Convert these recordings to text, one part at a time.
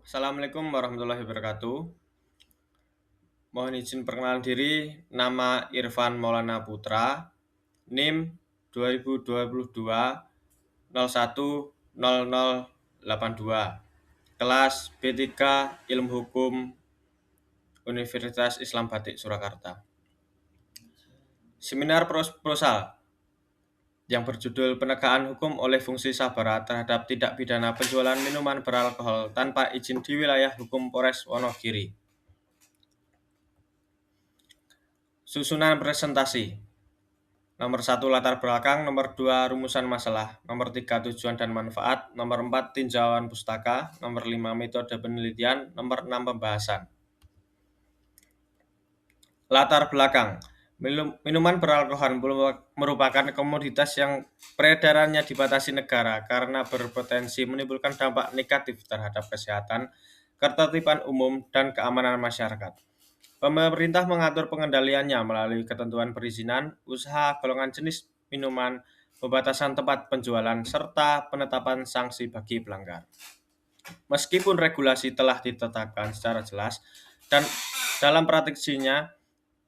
Assalamualaikum warahmatullahi wabarakatuh. Mohon izin perkenalan diri, nama Irfan Maulana Putra, NIM 2022 010082, kelas B3 Ilmu Hukum Universitas Islam Batik Surakarta. Seminar proposal yang berjudul Penegakan Hukum oleh Fungsi Sabara terhadap Tindak Pidana Penjualan Minuman Beralkohol tanpa Izin di Wilayah Hukum Polres Wonogiri. Susunan presentasi. Nomor 1 latar belakang, nomor 2 rumusan masalah, nomor 3 tujuan dan manfaat, nomor 4 tinjauan pustaka, nomor 5 metode penelitian, nomor 6 pembahasan. Latar belakang. Minuman beralkohol merupakan komoditas yang peredarannya dibatasi negara karena berpotensi menimbulkan dampak negatif terhadap kesehatan, ketertiban umum, dan keamanan masyarakat. Pemerintah mengatur pengendaliannya melalui ketentuan perizinan, usaha, golongan jenis minuman, pembatasan tempat penjualan, serta penetapan sanksi bagi pelanggar. Meskipun regulasi telah ditetapkan secara jelas dan dalam praktisinya,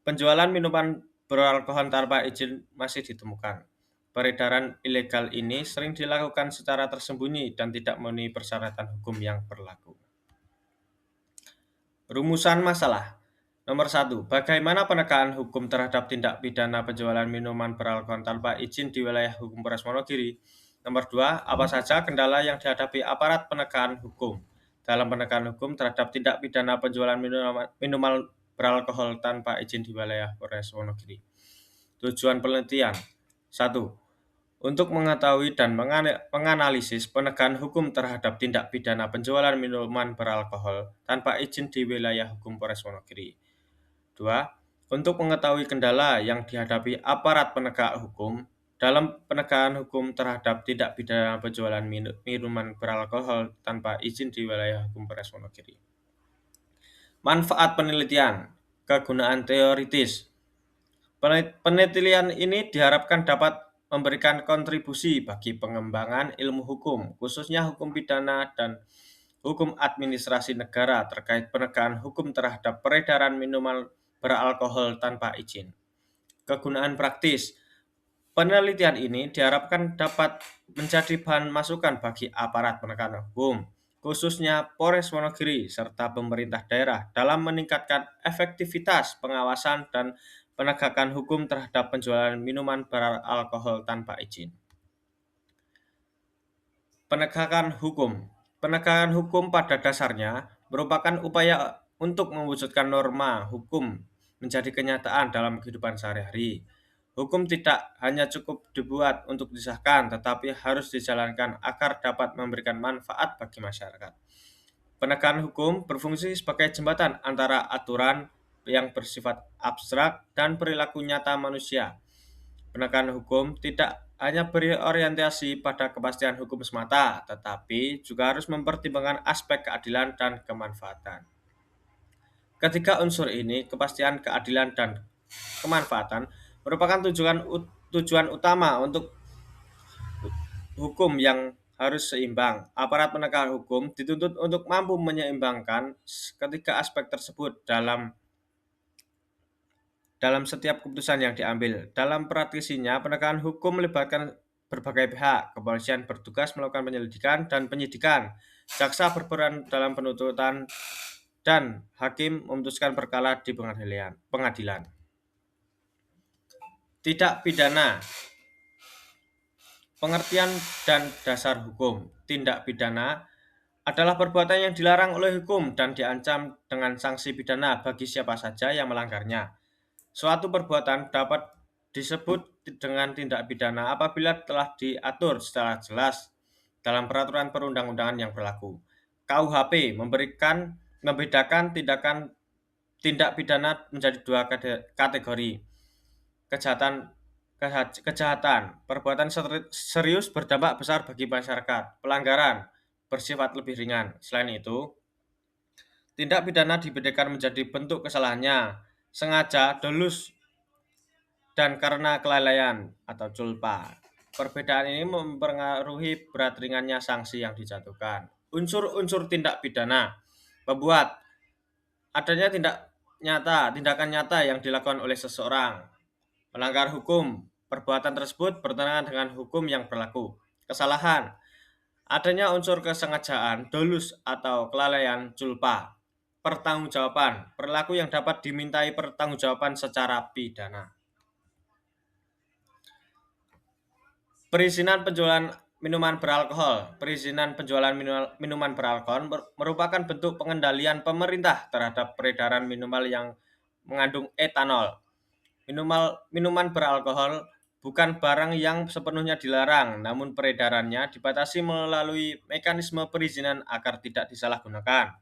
penjualan minuman beralkohol tanpa izin masih ditemukan. Peredaran ilegal ini sering dilakukan secara tersembunyi dan tidak memenuhi persyaratan hukum yang berlaku. Rumusan masalah. Nomor 1. Bagaimana penegakan hukum terhadap tindak pidana penjualan minuman beralkohol tanpa izin di wilayah hukum Polres Wonogiri? Nomor 2. Apa saja kendala yang dihadapi aparat penegakan hukum dalam penegakan hukum terhadap tindak pidana penjualan minuman beralkohol tanpa izin di wilayah Polres Wonogiri? Tujuan penelitian. 1. Untuk mengetahui dan menganalisis penegakan hukum terhadap tindak pidana penjualan minuman beralkohol tanpa izin di wilayah hukum Polres Wonogiri. 2. Untuk mengetahui kendala yang dihadapi aparat penegak hukum dalam penegakan hukum terhadap tindak pidana penjualan minuman beralkohol tanpa izin di wilayah hukum Polres Wonogiri. Manfaat penelitian, kegunaan teoritis. Penelitian ini diharapkan dapat memberikan kontribusi bagi pengembangan ilmu hukum, khususnya hukum pidana dan hukum administrasi negara terkait penegakan hukum terhadap peredaran minuman beralkohol tanpa izin. Kegunaan praktis. Penelitian ini diharapkan dapat menjadi bahan masukan bagi aparat penegakan hukum, khususnya Polres Wonogiri serta pemerintah daerah dalam meningkatkan efektivitas pengawasan dan penegakan hukum terhadap penjualan minuman beralkohol tanpa izin. Penegakan hukum. Penegakan hukum pada dasarnya merupakan upaya untuk mewujudkan norma hukum menjadi kenyataan dalam kehidupan sehari-hari. Hukum tidak hanya cukup dibuat untuk disahkan, tetapi harus dijalankan agar dapat memberikan manfaat bagi masyarakat. Penegakan hukum berfungsi sebagai jembatan antara aturan yang bersifat abstrak dan perilaku nyata manusia. Penegakan hukum tidak hanya berorientasi pada kepastian hukum semata, tetapi juga harus mempertimbangkan aspek keadilan dan kemanfaatan. Ketiga unsur ini, kepastian, keadilan, dan kemanfaatan, merupakan tujuan utama untuk hukum yang harus seimbang. Aparat penegak hukum dituntut untuk mampu menyeimbangkan ketiga aspek tersebut dalam setiap keputusan yang diambil. Dalam praktisinya, penegakan hukum melibatkan berbagai pihak. Kepolisian bertugas melakukan penyelidikan dan penyidikan, jaksa berperan dalam penuntutan, dan hakim memutuskan perkara di pengadilan. Tindak pidana. Pengertian dan dasar hukum. Tindak pidana adalah perbuatan yang dilarang oleh hukum dan diancam dengan sanksi pidana bagi siapa saja yang melanggarnya. Suatu perbuatan dapat disebut dengan tindak pidana apabila telah diatur secara jelas dalam peraturan perundang-undangan yang berlaku. KUHP membedakan tindak pidana menjadi dua kategori. Kejahatan, perbuatan serius berdampak besar bagi masyarakat. Pelanggaran bersifat lebih ringan. Selain itu, tindak pidana dibedakan menjadi bentuk kesalahannya, sengaja, dolus, dan karena kelalaian atau culpa. Perbedaan ini mempengaruhi berat ringannya sanksi yang dijatuhkan. Unsur-unsur tindak pidana. Pembuat, adanya tindakan nyata yang dilakukan oleh seseorang. Melanggar hukum, perbuatan tersebut bertentangan dengan hukum yang berlaku. Kesalahan, adanya unsur kesengajaan, dolus atau kelalaian, culpa. Pertanggungjawaban, perilaku yang dapat dimintai pertanggungjawaban secara pidana. Perizinan penjualan minuman beralkohol. Perizinan penjualan minuman beralkohol merupakan bentuk pengendalian pemerintah terhadap peredaran minuman yang mengandung etanol. Minuman beralkohol bukan barang yang sepenuhnya dilarang, namun peredarannya dibatasi melalui mekanisme perizinan agar tidak disalahgunakan.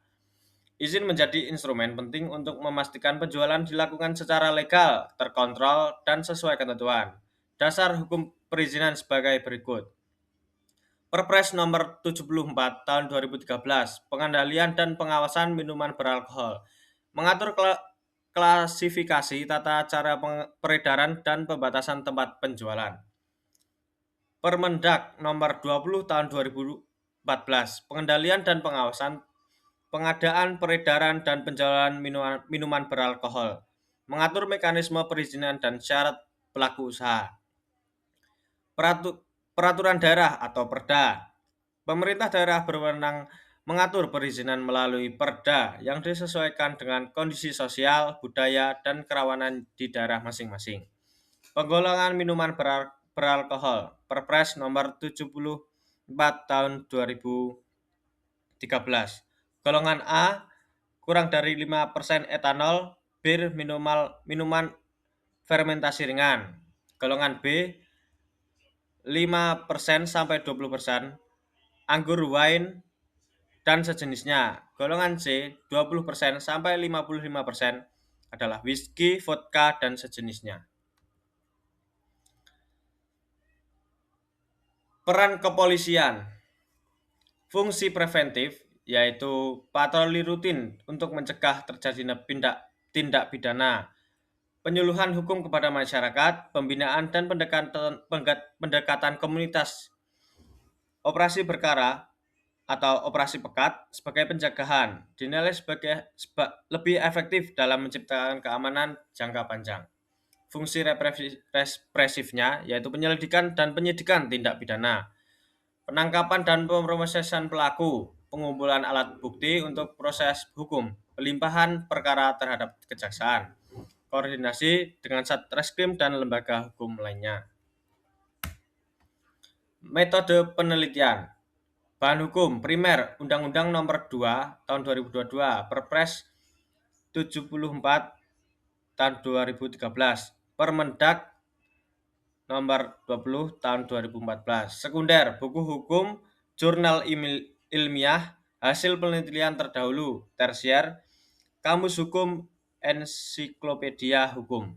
Izin menjadi instrumen penting untuk memastikan penjualan dilakukan secara legal, terkontrol, dan sesuai ketentuan. Dasar hukum perizinan sebagai berikut. Perpres nomor 74 tahun 2013, pengendalian dan pengawasan minuman beralkohol, mengatur klasifikasi, tata cara peredaran, dan pembatasan tempat penjualan. Permendag nomor 20 tahun 2014, pengendalian dan pengawasan pengadaan, peredaran, dan penjualan minuman beralkohol, mengatur mekanisme perizinan dan syarat pelaku usaha. Peraturan daerah atau Perda. Pemerintah daerah berwenang mengatur perizinan melalui Perda yang disesuaikan dengan kondisi sosial, budaya, dan kerawanan di daerah masing-masing. Penggolongan minuman beralkohol, Perpres nomor 74 tahun 2013. Golongan A, kurang dari 5% etanol, bir, minuman fermentasi ringan. Golongan B, 5% sampai 20%, anggur wine dan sejenisnya. Golongan C, 20% sampai 55% adalah whisky, vodka, dan sejenisnya. Peran kepolisian. Fungsi preventif, yaitu patroli rutin untuk mencegah terjadinya tindak pidana, penyuluhan hukum kepada masyarakat, pembinaan dan pendekatan komunitas. Operasi berkara atau operasi pekat sebagai pencegahan dinilai lebih efektif dalam menciptakan keamanan jangka panjang. Fungsi represifnya yaitu penyelidikan dan penyidikan tindak pidana, penangkapan dan pemrosesan pelaku, pengumpulan alat bukti untuk proses hukum, pelimpahan perkara terhadap kejaksaan, koordinasi dengan Satreskrim dan lembaga hukum lainnya. Metode penelitian. Bahan hukum primer Undang-Undang Nomor 2 Tahun 2022, Perpres 74 Tahun 2013, Permendag Nomor 20 Tahun 2014. Sekunder, buku hukum, jurnal ilmiah, hasil penelitian terdahulu. Tersier, kamus hukum, ensiklopedia hukum.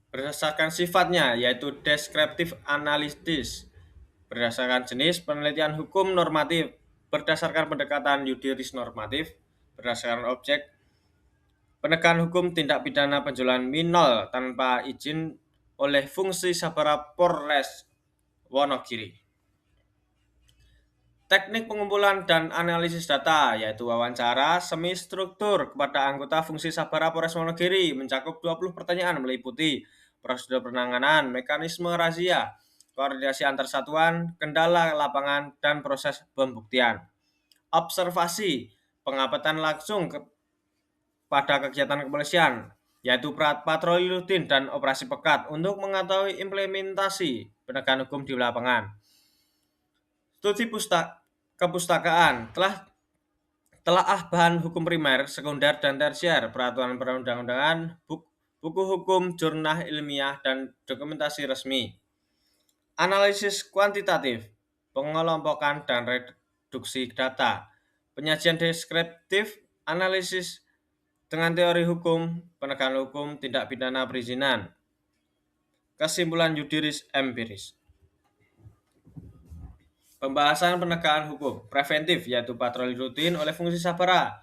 Berdasarkan sifatnya, yaitu deskriptif analitis, berdasarkan jenis penelitian hukum normatif, berdasarkan pendekatan yuridis normatif, berdasarkan objek penegakan hukum tindak pidana penjualan minol tanpa izin oleh fungsi sabara Polres Wonogiri. Teknik pengumpulan dan analisis data, yaitu wawancara semi struktur kepada anggota fungsi sabara Polres Wonogiri, mencakup 20 pertanyaan meliputi prosedur penanganan, mekanisme razia, koordinasi antar satuan, kendala lapangan, dan proses pembuktian. Observasi, pengamatan langsung pada kegiatan kepolisian, yaitu patroli rutin dan operasi pekat untuk mengetahui implementasi penegakan hukum di lapangan. Studi kepustakaan, telaah bahan hukum primer, sekunder, dan tersier, peraturan perundang-undangan, buku hukum, jurnal ilmiah, dan dokumentasi resmi. Analisis kuantitatif, pengelompokan dan reduksi data, penyajian deskriptif, analisis dengan teori hukum, penegakan hukum, tindak pidana perizinan, kesimpulan yuridis empiris. Pembahasan penegakan hukum preventif, yaitu patroli rutin oleh fungsi sabara.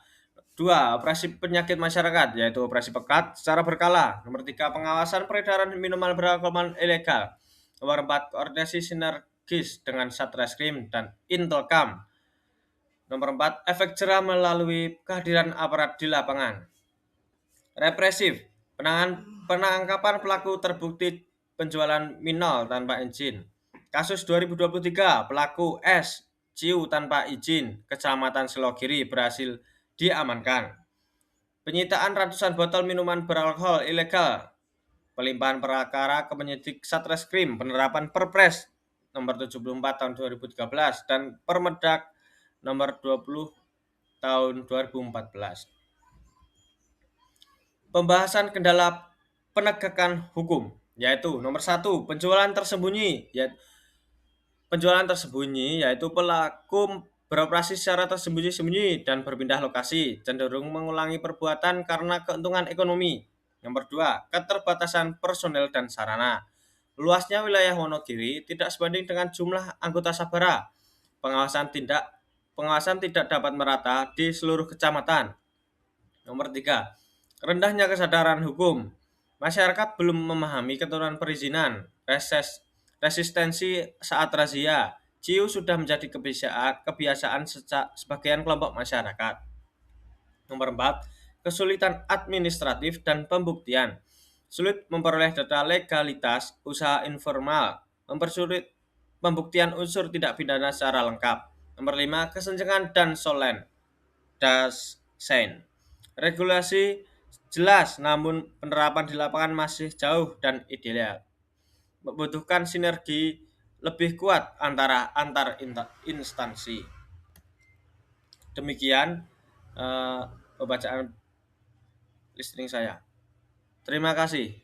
2. Operasi penyakit masyarakat, yaitu operasi pekat secara berkala. Nomor 3. Pengawasan peredaran minuman beralkohol ilegal. Nomor 4. Koordinasi sinergis dengan Satreskrim dan Intelkam. Nomor 4, efek jerah melalui kehadiran aparat di lapangan. Represif, penangkapan pelaku terbukti penjualan minol tanpa izin. Kasus 2023, pelaku S ciu tanpa izin, Kecamatan Selogiri berhasil diamankan. Penyitaan ratusan botol minuman beralkohol ilegal. Pelimpahan perkara ke penyidik Satreskrim, penerapan Perpres nomor 74 tahun 2013 dan Permedak nomor 20 tahun 2014. Pembahasan kendala penegakan hukum, yaitu nomor 1, penjualan tersembunyi yaitu pelaku beroperasi secara tersembunyi-sembunyi dan berpindah lokasi, cenderung mengulangi perbuatan karena keuntungan ekonomi. Nomor 2, keterbatasan personel dan sarana. Luasnya wilayah Wonogiri tidak sebanding dengan jumlah anggota Sabara. Pengawasan tidak dapat merata di seluruh kecamatan. Nomor 3, rendahnya kesadaran hukum. Masyarakat belum memahami ketentuan perizinan, resistensi saat razia. Ciu sudah menjadi kebiasaan sebagian kelompok masyarakat. Nomor 4, kesulitan administratif dan pembuktian. Sulit memperoleh data legalitas usaha informal, mempersulit pembuktian unsur tidak pidana secara lengkap. Nomor 5, kesenjangan dan solen. Dasein. Regulasi jelas namun penerapan di lapangan masih jauh dan ideal. Membutuhkan sinergi lebih kuat antara antar instansi. Demikian pembacaan listening saya. Terima kasih.